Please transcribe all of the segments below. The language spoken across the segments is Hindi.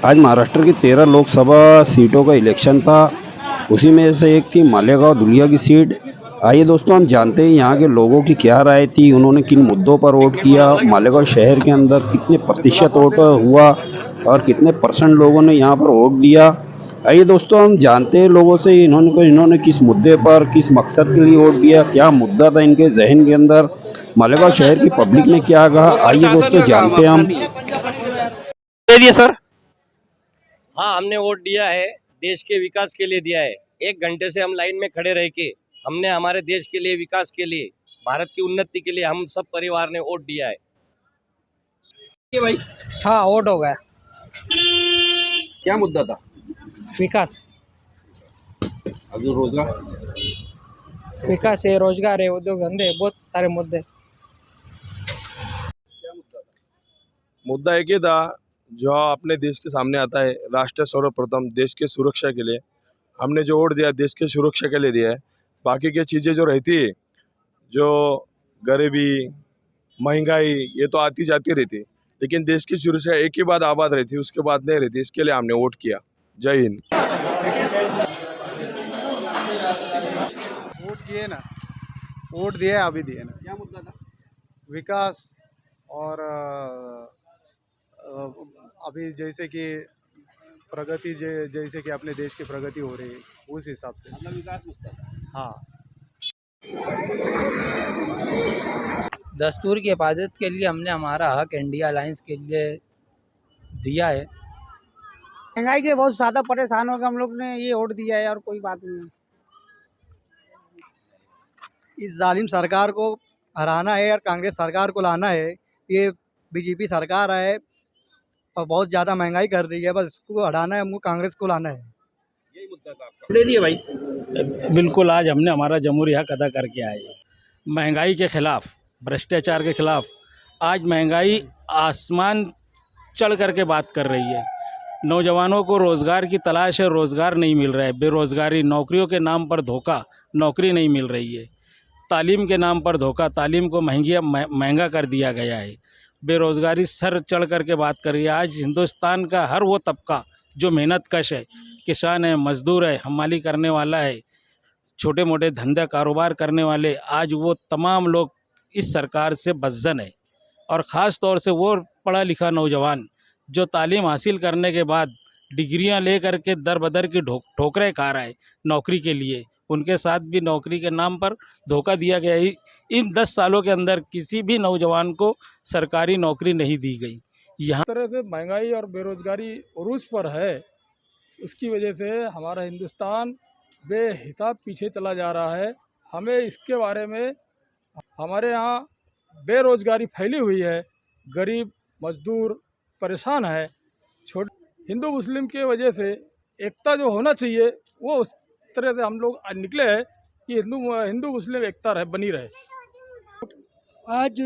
आज महाराष्ट्र की 13 लोकसभा सीटों का इलेक्शन था। उसी में से एक थी मालेगांव धुलिया की सीट। आइए दोस्तों, हम जानते हैं यहाँ के लोगों की क्या राय थी, उन्होंने किन मुद्दों पर वोट किया, मालेगांव शहर के अंदर कितने प्रतिशत वोट हुआ और कितने परसेंट लोगों ने यहाँ पर वोट दिया। आइए दोस्तों, हम जानते हैं लोगों से इन्होंने किस मुद्दे पर, किस मकसद के लिए वोट दिया, क्या मुद्दा था इनके जहन के अंदर, मालेगांव शहर की पब्लिक ने क्या कहा। वो आइए प्रशासन दोस्तों, का काम जानते हैं अपना हम। नहीं है। दे दिए सर। हाँ, हमने वोट दिया है, देश के विकास के लिए दिया है। 1 घंटे से हम लाइन में खड़े रह के हमने हमारे देश के लिए, विकास के लिए, भारत की उन्नति के लिए हम सब परिवार ने वोट दिया है। ये भाई, हाँ, वोट हो गया। क्या मुद्दा था? विकास। अभी रोजगार, विकास है, रोजगार है, उद्योग धंधे है, बहुत सारे मुद्दे। मुद्दा एक ही था जो अपने देश के सामने आता है। राष्ट्र सर्वप्रथम, देश के सुरक्षा के लिए हमने जो वोट दिया, देश के सुरक्षा के लिए दिया है। बाकी की चीज़ें जो रहती है, जो गरीबी, महंगाई, ये तो आती जाती रहती, लेकिन देश की सुरक्षा एक ही बात आबाद रहती, उसके बाद नहीं रहती। इसके लिए हमने वोट किया। जय हिंद। वोट किए ना, वोट दिए, अभी दिए ना। क्या मुद्दा था? विकास और अभी जैसे कि प्रगति, जैसे कि अपने देश की प्रगति हो रही है, उस हिसाब से। मतलब विकास मुद्दा था। हाँ, दस्तूर की हिफाजत के लिए हमने हमारा हक इंडिया अलायंस के लिए दिया है। महंगाई से बहुत ज़्यादा परेशान हो गए हम लोग ने, ये वोट दिया है और कोई बात नहीं है। इस जालिम सरकार को हराना है और कांग्रेस सरकार को लाना है। ये बीजेपी सरकार है और बहुत ज़्यादा महंगाई कर रही है, बस इसको हटाना है, हमको कांग्रेस को लाना है। यही मुद्दा था आपका। दे दिए भाई। बिल्कुल, आज हमने हमारा जमहूरी हक अदा करके आए हैं। महंगाई के खिलाफ, भ्रष्टाचार के खिलाफ। आज महंगाई आसमान चढ़ करके बात कर रही है। नौजवानों को रोज़गार की तलाश है, रोज़गार नहीं मिल रहा है। बेरोज़गारी, नौकरियों के नाम पर धोखा, नौकरी नहीं मिल रही है। तालीम के नाम पर धोखा, तालीम को महंगा कर दिया गया है। बेरोज़गारी सर चढ़ करके बात कर रही है। आज हिंदुस्तान का हर वो तबका जो मेहनत कश है, किसान है, मज़दूर है, हमाली करने वाला है, छोटे मोटे धंधा कारोबार करने वाले, आज वो तमाम लोग इस सरकार से बज़्ज़न है। और ख़ास तौर से वो पढ़ा लिखा नौजवान जो तालीम हासिल करने के बाद डिग्रियां ले करके दर बदर की ठोकरें खा रहा है नौकरी के लिए, उनके साथ भी नौकरी के नाम पर धोखा दिया गया है। इन 10 सालों के अंदर किसी भी नौजवान को सरकारी नौकरी नहीं दी गई। यहाँ तरह से महंगाई और बेरोजगारी उरूज पर है, उसकी वजह से हमारा हिंदुस्तान बेहिसाब पीछे चला जा रहा है। हमें इसके बारे में, हमारे यहाँ बेरोजगारी फैली हुई है, गरीब मजदूर परेशान है। हिंदू मुस्लिम के वजह से एकता जो होना चाहिए, वो उस तरह से हम लोग आज निकले हैं कि हिंदू मुस्लिम एकता रहे, बनी रहे। आज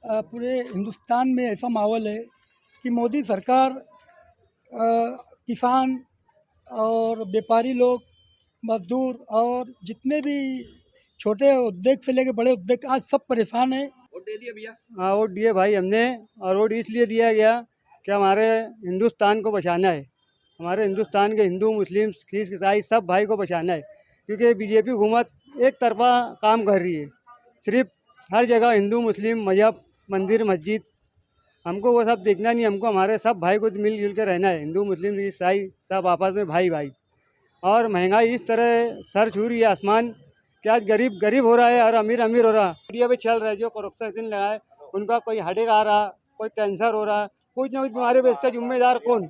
पूरे हिंदुस्तान में ऐसा माहौल है कि मोदी सरकार किसान और व्यापारी लोग, मजदूर और जितने भी छोटे उद्योग से लेकर बड़े उद्योग, आज सब परेशान हैं। वोट दे दिए भैया। हाँ, वोट दिए भाई हमने, और वोट इसलिए दिया गया कि हमारे हिंदुस्तान को बचाना है। हमारे हिंदुस्तान के हिंदू, मुस्लिम, सिख, ईसाई सब भाई को बचाना है, क्योंकि बीजेपी हुकूमत एक तरफा काम कर रही है। सिर्फ हर जगह हिंदू, मुस्लिम, मजहब, मंदिर, मस्जिद, हमको वो सब देखना नहीं। हमको हमारे सब भाई को मिलजुल कर रहना है। हिंदू, मुस्लिम, ईसाई सब आपस में भाई भाई। और महंगाई इस तरह सर छू रही है आसमान, कि आज गरीब गरीब हो रहा है और अमीर अमीर हो रहा है। मीडिया पे चल रहा है जो करप्शन लगा है, उनका कोई हार्ट आ रहा, कोई कैंसर हो रहा, कुछ ना कुछ बीमारी पे। इसका जिम्मेदार कौन?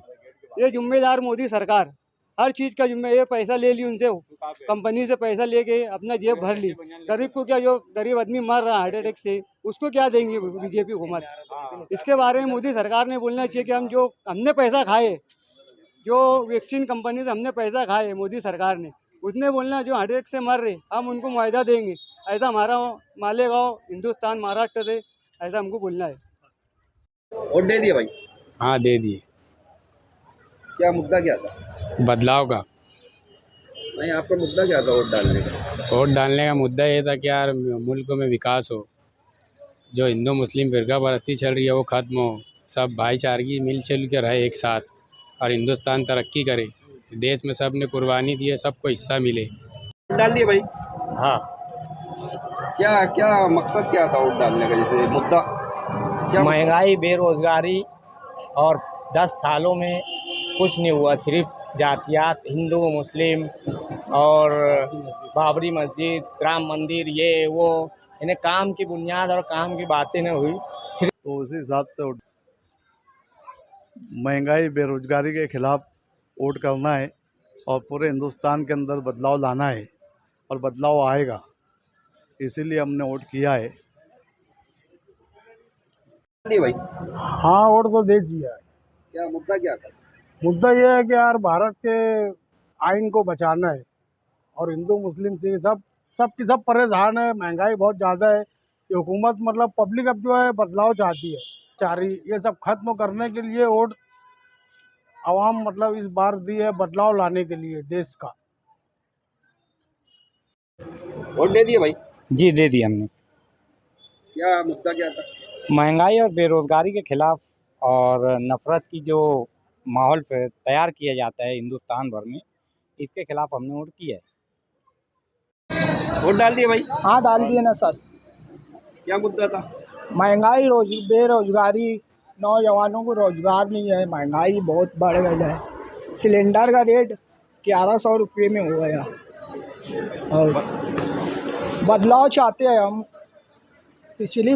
ये जिम्मेदार मोदी सरकार। हर चीज़ का जिम्मेदार, ये पैसा ले ली उनसे, कंपनी से पैसा लेके अपना जेब भर ली। गरीब को क्या, जो गरीब आदमी मर रहा है हार्ट अटैक से, उसको क्या देंगे बीजेपी हुकूमत? इसके बारे में मोदी सरकार ने बोलना चाहिए कि हम जो हमने पैसा खाए, जो वैक्सीन कंपनी से हमने पैसा खाए मोदी सरकार ने, उसने बोलना जो हार्ट अटैक से मर रहे हम उनको मुआवजा देंगे। ऐसा हमारा मालेगांव, हिंदुस्तान, महाराष्ट्र से ऐसा हमको बोलना है। वोट दे दिए भाई। हाँ, दे दिए। क्या मुद्दा क्या था? बदलाव का। नहीं, आपका मुद्दा क्या था वोट डालने का? वोट डालने का मुद्दा ये था कि यार मुल्क में विकास हो, जो हिंदू मुस्लिम फिरका परस्ती चल रही है वो ख़त्म हो, सब भाईचारगी मिलजुल के रहे एक साथ और हिंदुस्तान तरक्की करे। देश में सब ने कुर्बानी दी है, सबको हिस्सा मिले। डाल दिए भाई। हाँ। क्या क्या मकसद क्या था वोट डालने का, जैसे मुद्दा क्या? महंगाई, बेरोजगारी, और 10 सालों में कुछ नहीं हुआ, सिर्फ जातियात, हिंदू मुस्लिम और बाबरी मस्जिद, राम मंदिर, ये वो, इन्हें काम की बुनियाद और काम की बातें नहीं हुई। तो उसी हिसाब से महंगाई बेरोजगारी के खिलाफ वोट करना है और पूरे हिंदुस्तान के अंदर बदलाव लाना है और बदलाव आएगा, इसीलिए हमने वोट किया है। भाई हाँ, वोट तो दे दिया है। क्या मुद्दा क्या था? मुद्दा ये है कि यार भारत के आइन को बचाना है और हिंदू मुस्लिम सिख सब परेशान है। महंगाई बहुत ज़्यादा है। ये हुकूमत मतलब पब्लिक अब जो है बदलाव चाहती है, ये सब खत्म करने के लिए वोट आवाम मतलब इस बार दी है, बदलाव लाने के लिए देश का। वोट दे दिए भाई। जी, दे दिया हमने। क्या मुद्दा क्या था? महंगाई और बेरोजगारी के खिलाफ और नफरत की जो माहौल तैयार किया जाता है हिंदुस्तान भर में, इसके खिलाफ हमने वोट किया है। वोट डाल दिए भाई। हाँ, डाल दिए ना सर। क्या मुद्दा था? महंगाई, बेरोजगारी, नौजवानों को रोजगार नहीं है, महंगाई बहुत बढ़ गई है। सिलेंडर का रेट 1100 रुपये में हो गया और बदलाव चाहते हैं हम। पिछली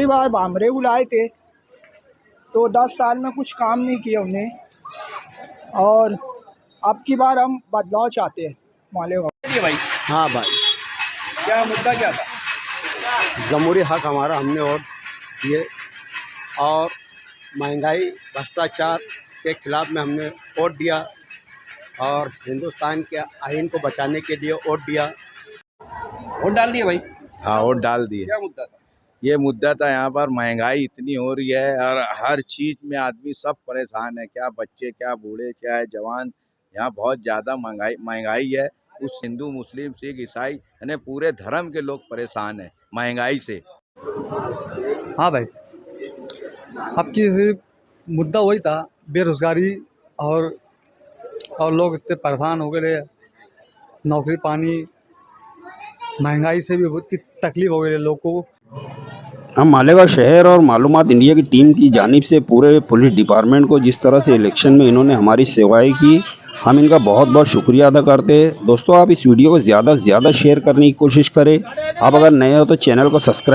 बार बामरे बुलाए थे तो 10 साल में कुछ काम नहीं किया उन्हें, और अब की बार हम बदलाव चाहते हैं मालेगांव। भाई। हाँ भाई, क्या मुद्दा क्या था? जमहूरी हक हमारा, हमने वोट किए और महंगाई भ्रष्टाचार के खिलाफ में हमने वोट दिया और हिंदुस्तान के आइन को बचाने के लिए वोट दिया। वोट डाल दिए भाई। हाँ, वोट डाल दिए। क्या मुद्दा था? ये मुद्दा था, यहाँ पर महंगाई इतनी हो रही है और हर चीज़ में आदमी सब परेशान है, क्या बच्चे, क्या बूढ़े, क्या जवान। यहाँ बहुत ज़्यादा महंगाई है। उस हिंदू मुस्लिम सिख ईसाई यानी पूरे धर्म के लोग परेशान हैं महंगाई से। हाँ भाई, अब की मुद्दा वही था, बेरोजगारी और लोग इतने परेशान हो गए, नौकरी पानी, महंगाई से भी बहुत तकलीफ हो गई लोगों को। हम मालेगांव शहर और मालूमात इंडिया की टीम की जानिब से पूरे पुलिस डिपार्टमेंट को जिस तरह से इलेक्शन में इन्होंने हमारी सेवाएं की, हम इनका बहुत बहुत शुक्रिया अदा करते हैं। दोस्तों, आप इस वीडियो को ज़्यादा से ज़्यादा शेयर करने की कोशिश करें। आप अगर नए हो तो चैनल को सब्सक्राइब